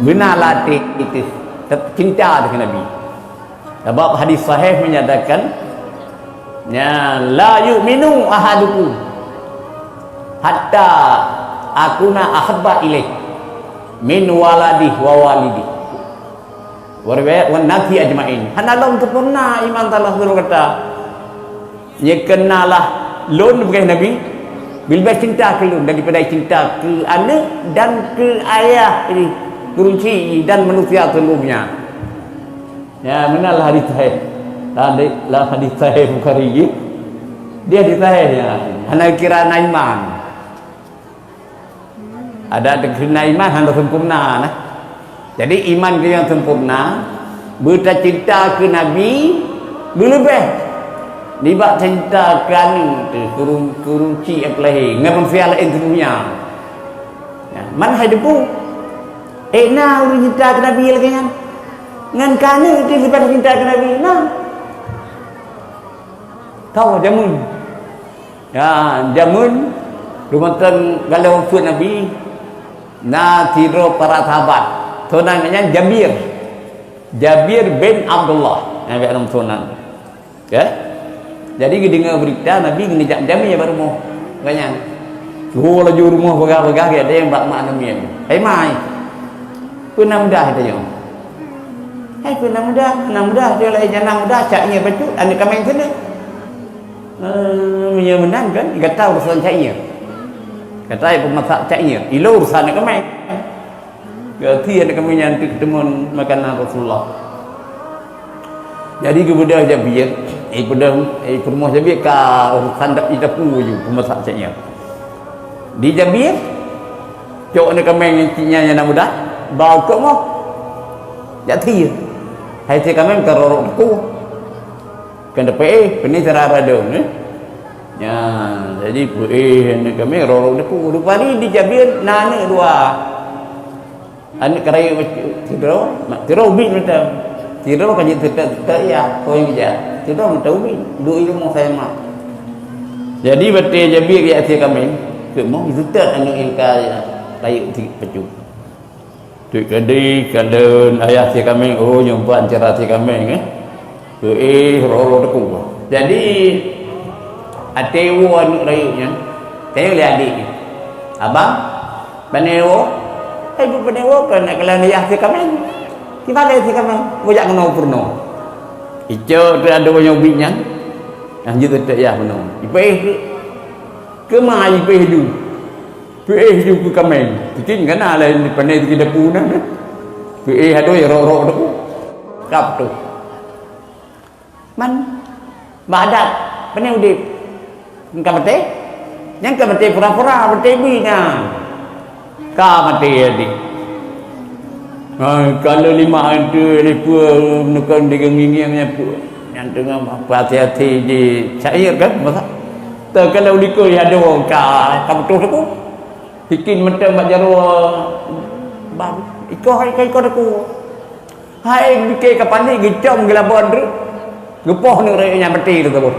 benarlah itu cinta dengan Nabi. Sebab hadis sahih menyatakan ya la yu'minu ahadukum hatta akuna ahabba ilaih min waladi wa walidi wa riwayat wan nasi ajmain. Hanalam sempurna iman Allah berkata ya kenalah lun bukan Nabi bila cinta ke lun daripada cinta ke anak dan ke ayah ini kunci dan manusia seluruhnya. Ya benar hadis sahih. Dalam hadis sahih Bukhari dia hadis sahihnya hanya kira iman. Ada kena iman hanya sempurna nah. Jadi iman dia yang sempurna berta cinta ke Nabi berlebih dibak cinta kan kurunci apalagi ngam manusia lain dunia. Ya, man hidup nah urus cinta ke Nabi lagi kan ngan kana itu sebab cinta ke Nabi nah tahu jamun ya jamun rumatan kalau waktu Nabi na tiro para sahabat tunangannya Jabir bin Abdullah Nabi Adam tunan ya. Jadi dengar berita Nabi kena jam-jam ya baru mau banyak. Oh laju rumah begah-begah ada yang bak mak Nabi. Hai mai. Puna mudah kita yo. Hai puna mudah dia lai jana mudah caknya betul anda kami sana. Menyemenang kan kata urusan caknya. Kata ai pemasak caknya. Ilo urusan kami. Berarti anda kami yang ketemu makanan Rasulullah. Jadi kemudian Jabir rumah Jabir ke urusan dak ida puju pemasak caknya. Di Jabir cok nak kami cinya yang mudah bau kok mau. Jadi hai te kami ke rorok ku. Kan dapat ini cara rada ni. Ya, jadi nak kami rorok ku rupani di Jabir nana dua. Anak keraya tiro bit macam tiro kan jadi tak ya kau yang kerja tiro tahu bit dua ilmu saya mak. Jadi betul Jabir ya asyik kami ke mau itu tak anak yang kaya layak pecu tu kadi kalen ayah asyik kami oh nyumpan cara asyik kami roro deku. Jadi atewo anak rayunya saya lihat adik abang panewo ibu panewo kan nak kelan ayah asyik kami di mana asyik kami bojak kena purno ijo tu ada banyak ubitnya anjir tak ya purno ipeh ke mai ipeh du ke kami tikin kan ala ni panai di depu na ado ya ro deku kap tu man badat panai udip engkau mati yang kau mati pura-pura mati bina kau mati adik. Kalau lima ada lepa menekan dengan gigi yang tengah hati-hati di cair kan masa kalau dikau ada orang kau betul aku bikin macam bajaru bang ikau aku hai bikin kapan ni gicam gelabon tu gepoh ni rayanya mati tu tabur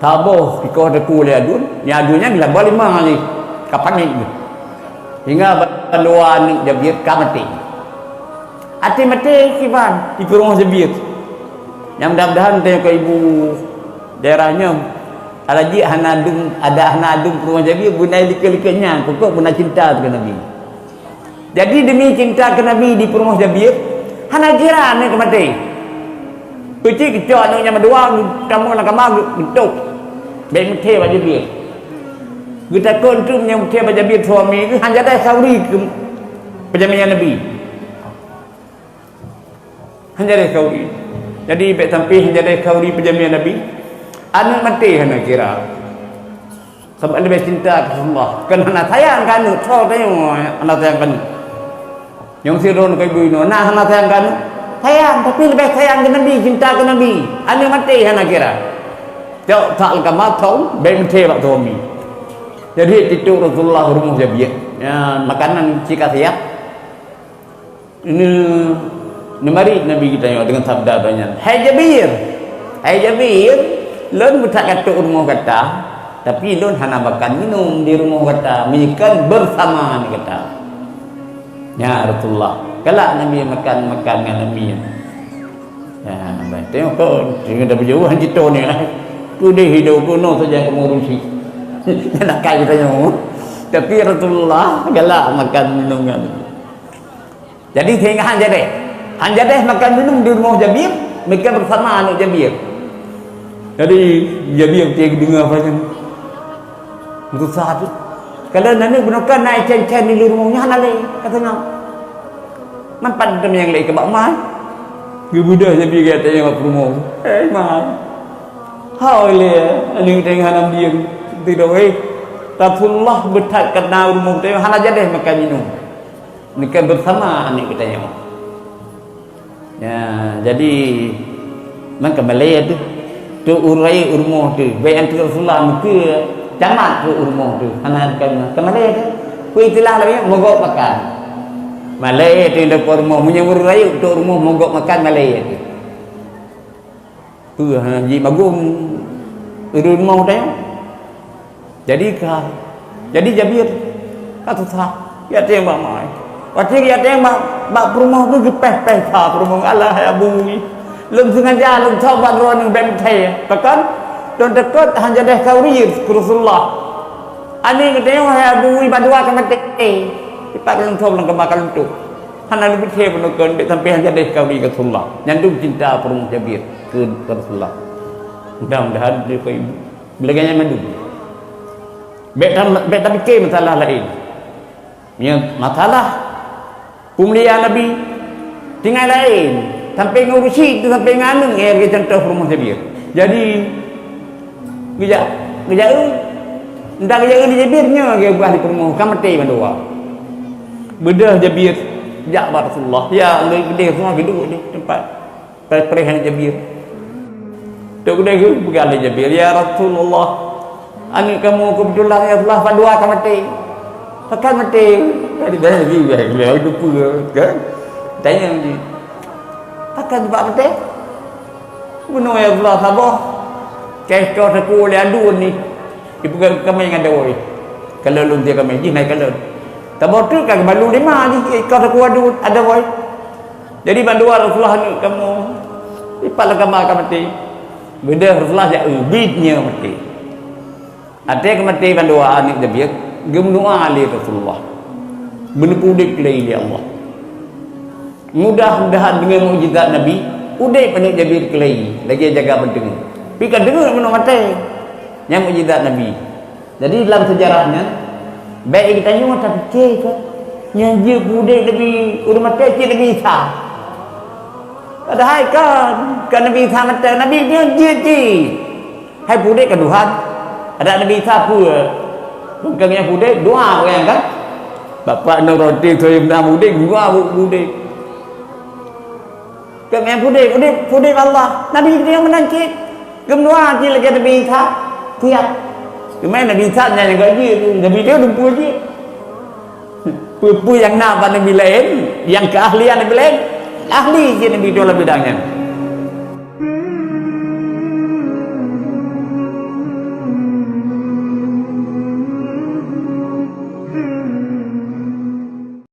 taboh ikau aku le adun nya adunnya gelabon lima kali kapan ni hingga banduan Jabir mati hati mati kiban di rumah Jabir yang mudah-mudahan tanya ke ibu daerahnya alaji hanadung ada hanadung rumah Jabir bunai lika-likanya pokok guna cinta ke Nabi. Jadi demi cinta ke Nabi di rumah Jabir hana kira ni ke mati kucing kecok anaknya berdua kamu nak kamar bentuk baik mati pada Jabir kita kontum yang mesti baca bir suami itu hanya ada sauri ke perjalanan Nabi hanya ada sauri jadi baik sampai hanya ada sauri perjalanan Nabi anak mati hanya kira sebab lebih cinta ke Allah kan anak sayang kan so tengok anak sayang kan yang sirun ke ibu ini nah anak sayang kan sayang tapi lebih sayang ke Nabi cinta ke Nabi anak mati hanya kira jauh tak kamar tahu baik mati pak suami. Jadi itu Rasulullah rumah Jabir ya, makanan jika siap ini mari Nabi kita tengok dengan sabda banyak hai Jabir lun mutak kata rumah kata tapi lun hana makan minum di rumah kata menyikan bersama ni kata Ya Rasulullah. Kalau Nabi makan dengan Nabi. Ya, baik. Tengok kau dah berjauhan kita ni lah. Tu dia hidup kuno saja kemurusi. Nak kaya tanya. Tapi Rasulullah galak makan minum dengan Nabi. Jadi sehingga Hanjadeh makan minum di rumah Jabir, mereka bersama anak Jabir. Jadi Jabir dia dengar macam itu satu. Kalau nana gunakan naik cen-cen di rumahnya nale kata ngam. Mampan dem yang lain ke bak mai. Gebudah Jabir kata yang rumah. Mai. Haule ani tengah nam dia tidak Rasulullah bertak kena rumah tu Hanjadeh makan minum. Mereka bersama anak katanya. Ya, jadi maka Malaya tu urai rumah tu. Baik antara Rasulullah muka jamak tu rumah tu. Anak kan Malaya tu. Ku itulah lagi mogok makan. Malaya tu dekat rumah punya urai tu rumah mogok makan Malaya tu. Tu haji bagum rumah tu. Jadi Jabir kata sah. Ya tembak mai. Waktu dia tembak bak rumah tu gepeh-peh ta rumah Allah ya bunyi. Lum sengaja lum coba ron ben thai. Pakan don dekat Hanjadah Kaurir Rasulullah. Ani ke tengok ya bunyi badua ke mati. Ipak lum coba lum kemakan tu. Hana lebih thai pun ke sampai Hanjadah Kaurir Rasulullah. Nyandung cinta perumah Jabir ke Rasulullah. Mudah-mudahan dia koi belaganya mandu. Bet tapi ke masalah lain. Yang masalah pemulihan Nabi tinggal lain sampai ngurusi itu sampai nganung dia contoh rumah Jabir. Jadi kerja ndak kerja di Jabirnya dia buat di rumah kamati mandua. Bedah Jabir jak Rasulullah ya gede semua duduk di tempat perihal Jabir. Tok gede ke bukan Jabir ya Rasulullah. Ani kamu kebetulan ya Allah padua kamati. Pakai mati tadi dah beliau itu pun kan tanya dia pakai sebab mati bunuh ya Allah sabah kau aku oleh adu ni ibu kami yang ada oi kalau lu dia kami naik kalau tabah tu kan balu 5 ni kau aku adu ada oi jadi bandu Rasulullah ni kamu ipal agama mati benda Rasulullah ya ubidnya mati ada kemati bandu ni Jabir gemnua ali Rasulullah benepudik lai Allah mudah-mudahan dengan mukjizat Nabi udai panik Jabir kelai lagi jaga penting tapi kan dengar mana mati yang mukjizat Nabi jadi dalam sejarahnya baik kita tanya tapi ke yang dia budek lebih udah mati dia lebih Isa padahal kan Nabi Isa mati Nabi dia hai budek ke Tuhan ada Nabi Isa pun bukan yang budek doa orang kan bapak nak roti saya nak budek gua budek kan yang budek Allah Nabi dia yang menangkit gemdoa je lagi Nabi Isa tiap kemana Nabi Isa yang gaji tu Nabi dia dumpu je pupu yang nak Nabi lain yang keahlian Nabi lain ahli je Nabi tu lah bidangnya